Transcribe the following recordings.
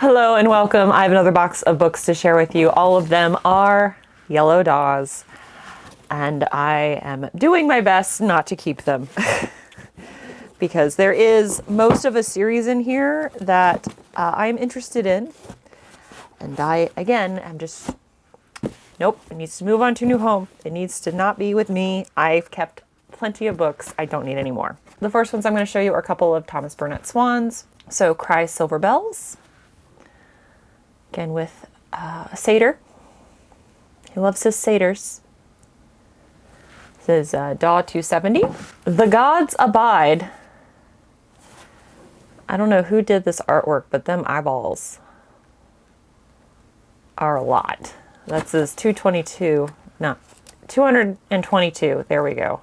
Hello and welcome. I have another box of books to share with you. All of them are yellow DAWs, and I am doing my best not to keep them because there is most of a series in here that I'm interested in. And I'm just, nope, it needs to move on to a new home. It needs to not be with me. I've kept plenty of books. I don't need any more. The first ones I'm going to show you are a couple of Thomas Burnett Swans. So Cry Silver Bells. Again with a satyr. He loves his satyrs. This is DAW 270. The Gods Abide. I don't know who did this artwork, but them eyeballs are a lot. That says 222. No, 222. There we go.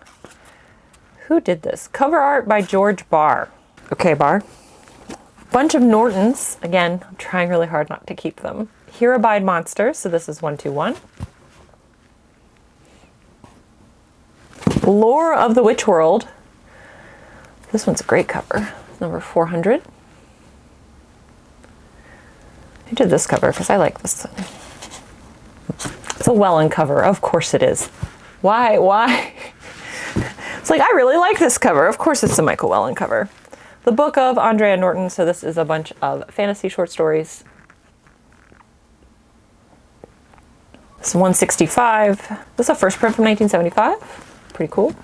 Who did this? Cover art by George Barr. Okay, Barr. Bunch of Nortons. Again, I'm trying really hard not to keep them. Here Abide Monsters. So this is 121. Lore of the Witch World. This one's a great cover. Number 400. Who did this cover? Because I like this one. It's a Welland cover. Of course it is. Why? It's like, I really like this cover. Of course it's a Michael Welland cover. The book of Andrea Norton. So this is a bunch of fantasy short stories. It's 165. This is a first print from 1975. Pretty cool.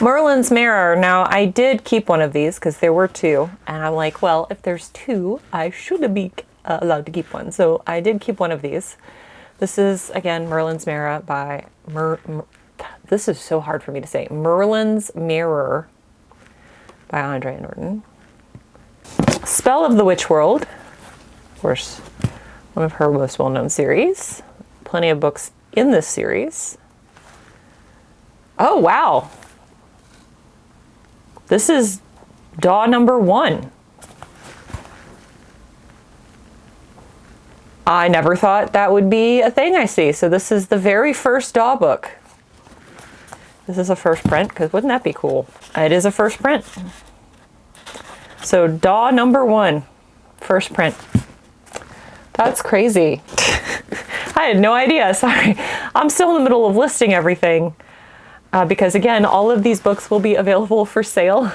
Merlin's Mirror. Now I did keep one of these because there were two. And I'm like, well, if there's two, I should be allowed to keep one. So I did keep one of these. This is, again, Merlin's Mirror by... This is so hard for me to say. Merlin's Mirror by Andrea Norton. Spell of the Witch World. Of course, one of her most well-known series. Plenty of books in this series. Oh, wow. This is DAW number 1. I never thought that would be a thing I see. So this is the very first DAW book. This is a first print, because wouldn't that be cool? It is a first print. So DAW number 1, first print. That's crazy. I had no idea, sorry. I'm still in the middle of listing everything. Because again, all of these books will be available for sale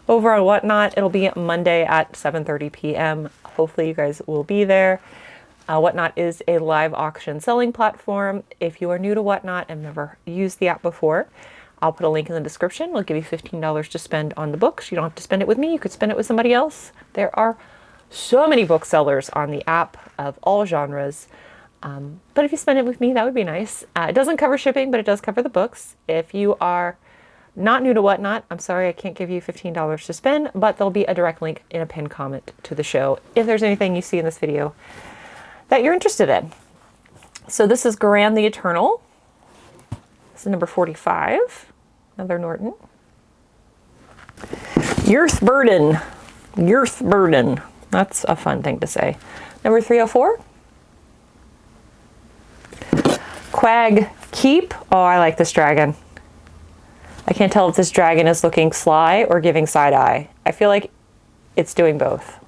over on Whatnot. It'll be Monday at 7:30 p.m. Hopefully you guys will be there. Whatnot is a live auction selling platform. If you are new to Whatnot and never used the app before, I'll put a link in the description. We'll give you $15 to spend on the books. You don't have to spend it with me. You could spend it with somebody else. There are so many booksellers on the app of all genres. But if you spend it with me, that would be nice. It doesn't cover shipping, but it does cover the books. If you are not new to Whatnot, I'm sorry I can't give you $15 to spend, but there'll be a direct link in a pinned comment to the show if there's anything you see in this video that you're interested in. So this is Garan the Eternal. This is number 45. Another Norton. Yerth Burden. Yerth Burden. That's a fun thing to say. Number 304. Quag Keep. Oh, I like this dragon. I can't tell if this dragon is looking sly or giving side eye. I feel like it's doing both.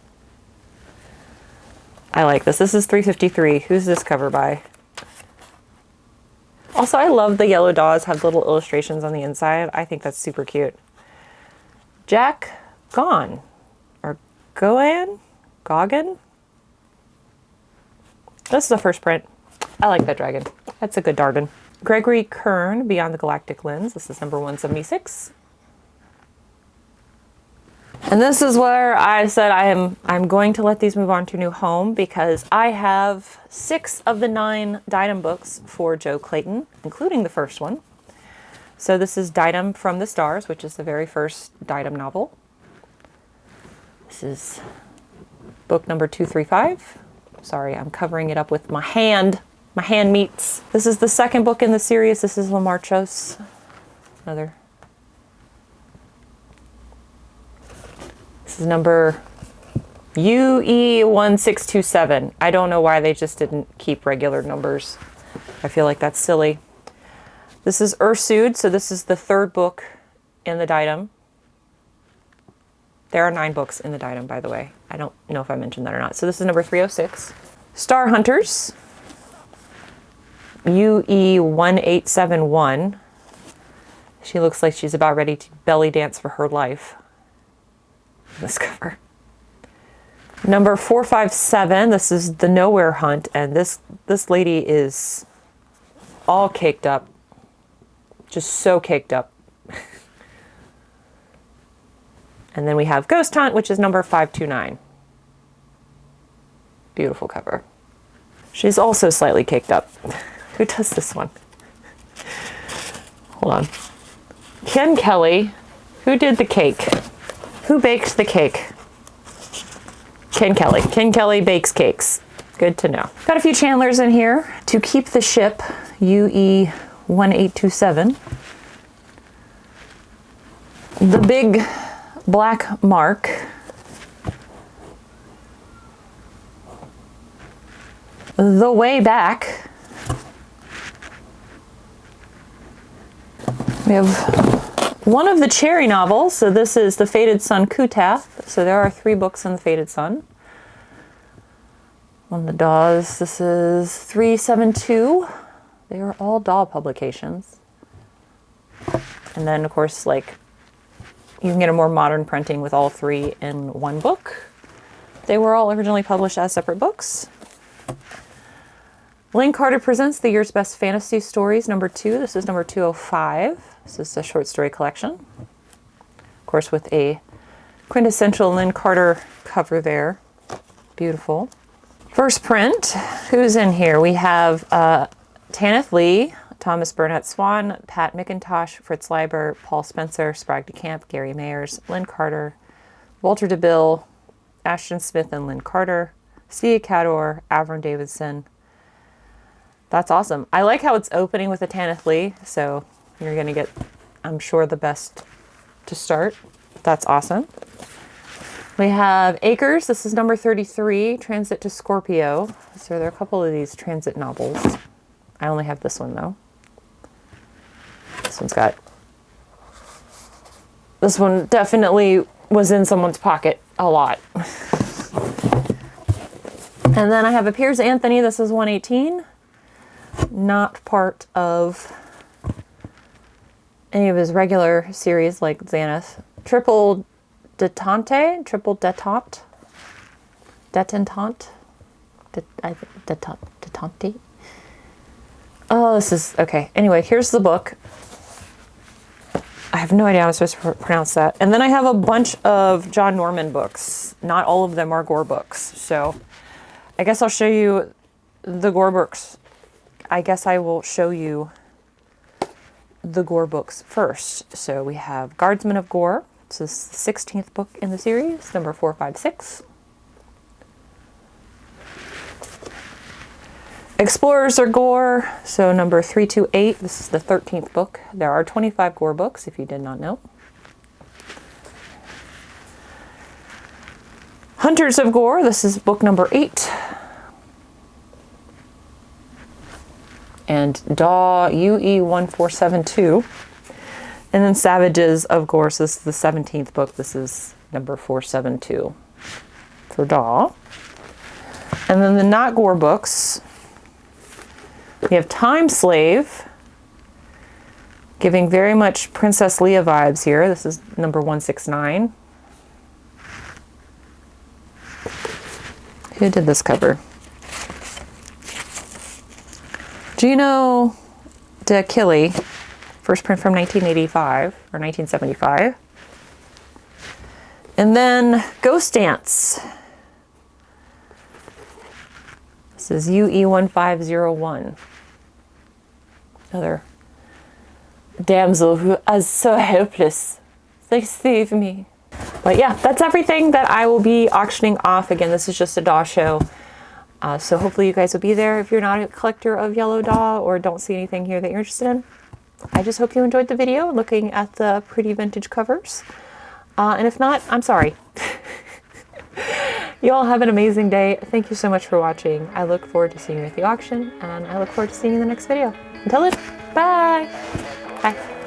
I like this. This is 353. Who's this cover by? Also, I love the yellow DAWs have little illustrations on the inside. I think that's super cute. Jack Gone. Or Goan? Goggin? This is the first print. I like that dragon. That's a good Darden. Gregory Kern, Beyond the Galactic Lens. This is number 176. And this is where I said I'm going to let these move on to a new home because I have 6 of the 9 Diadem books for Joe Clayton, including the first one. So this is Diadem from the Stars, which is the very first Diadem novel. This is book number 235. Sorry, I'm covering it up with my hand. My hand meets. This is the second book in the series. This is Lamarchos. Another. This is number UE1627. I don't know why they just didn't keep regular numbers. I feel like that's silly. This is Ursued, so this is the third book in the Diadem. There are 9 books in the Diadem, by the way. I don't know if I mentioned that or not. So this is number 306. Star Hunters, UE1871. She looks like she's about ready to belly dance for her life. This cover. Number 457, this is the Nowhere Hunt, and this lady is all caked up. Just so caked up. And then we have Ghost Hunt, which is number 529. Beautiful cover. She's also slightly caked up. Who does this one? Hold on. Ken Kelly. Who did the cake? Who baked the cake? Ken Kelly. Ken Kelly bakes cakes. Good to know. Got a few Chandlers in here. To Keep the Ship, UE1827. The Big Black Mark. The Way Back. We have one of the Cherry novels. So this is The Fated Sun Kutath. So there are 3 books in The Fated Sun. One of the DAWs. This is 372. They are all DAW publications. And then, of course, like, you can get a more modern printing with all 3 in one book. They were all originally published as separate books. Lynn Carter presents The Year's Best Fantasy Stories, number 2. This is number 205. This is a short story collection. Of course, with a quintessential Lynn Carter cover there. Beautiful. First print. Who's in here? We have Tanith Lee, Thomas Burnett Swan, Pat McIntosh, Fritz Leiber, Paul Spencer, Sprague de Camp, Gary Mayers, Lynn Carter, Walter DeBille, Ashton Smith and Lynn Carter, Sia Cador, Avron Davidson. That's awesome. I like how it's opening with a Tanith Lee, so you're going to get, I'm sure, the best to start. That's awesome. We have Acres. This is number 33, Transit to Scorpio. So there are a couple of these transit novels. I only have this one, though. This one's got... This one definitely was in someone's pocket a lot. And then I have a Piers Anthony. This is 118. Not part of any of his regular series like Xanath. Triple Detente? Triple Detente? Detente? Detente? Oh, this is... Okay. Anyway, here's the book. I have no idea how I'm supposed to pronounce that. And then I have a bunch of John Norman books. Not all of them are Gore books. So I guess I'll show you the Gore books. I guess I will show you the Gore books first. So we have Guardsmen of Gore. This is the 16th book in the series, number 456. Explorers of Gore, so number 328. This is the 13th book. There are 25 Gore books, if you did not know. Hunters of Gore, this is book number 8. And DAW UE1472. And then Savages of Gore, so this is the 17th book. This is number 472 for DAW. And then the not Gore books, we have Time Slave, giving very much Princess Leia vibes here. This is number 169. Who did this cover? Gino DeCilly, first print from 1985 or 1975. And then Ghost Dance. This is UE1501. Another damsel who is so helpless. They save me. But yeah, that's everything that I will be auctioning off. Again, this is just a DAW show. So hopefully you guys will be there if you're not a collector of yellow DAW or don't see anything here that you're interested in. I just hope you enjoyed the video looking at the pretty vintage covers. And if not, I'm sorry. You all have an amazing day. Thank you so much for watching. I look forward to seeing you at the auction, and I look forward to seeing you in the next video. Until then, bye! Bye.